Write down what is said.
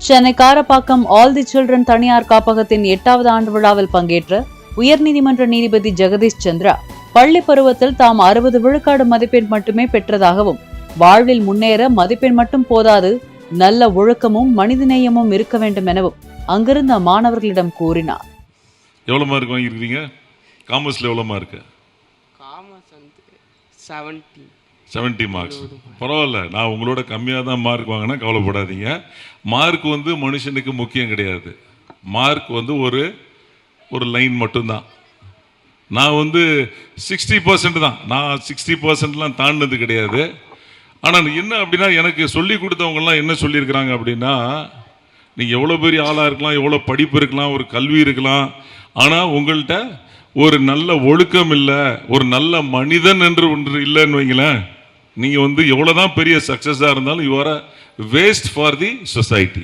Chennai Karapakkam all the children தனியார் காப்பகத்தின் 8வது ஆண்டு விழாவில் பங்கேற்ற உயர்நீதிமன்ற நீதிபதி ஜெகதீஷ் சந்திரா பள்ளி பருவத்தில் தாம் 60 விழுக்காடு மதிப்பெண் மட்டுமே பெற்றதாகவும், வாழ்வில் முன்னேற மதிப்பெண் மட்டும் போதாது, நல்ல ஒழுக்கமும் மனிதநேயமும் இருக்க வேண்டும் எனவும் அங்கிருந்த மாணவர்களிடம் கூறினார். எவ்வளவு மார்க் வாங்கியிருக்கீங்க? காமர்ஸ்ல எவ்வளவு மார்க்? காமர்ஸ் வந்து 70 மார்க்ஸ். பரவாயில்ல, நான் உங்களோட கம்மியாக தான் மார்க் வாங்கினா கவலைப்படாதீங்க. மார்க் வந்து மனுஷனுக்கு முக்கியம் கிடையாது. மார்க் வந்து ஒரு லைன் மட்டும்தான். நான் வந்து 60% தான். நான் 60%லாம் தாண்டினது கிடையாது. ஆனால் என்ன அப்படின்னா, எனக்கு சொல்லி கொடுத்தவங்கலாம் என்ன சொல்லியிருக்கிறாங்க அப்படின்னா, நீங்கள் எவ்வளோ பெரிய ஆளாக இருக்கலாம், எவ்வளோ படிப்பு இருக்கலாம், ஒரு கல்வி இருக்கலாம், ஆனால் உங்கள்கிட்ட ஒரு நல்ல ஒழுக்கம் இல்லை, ஒரு நல்ல மனிதன் என்று ஒன்று இல்லைன்னு வைங்களேன், நீங்கள் வந்து எவ்வளோதான் பெரிய சக்ஸஸாக இருந்தாலும் you are a waste for the society.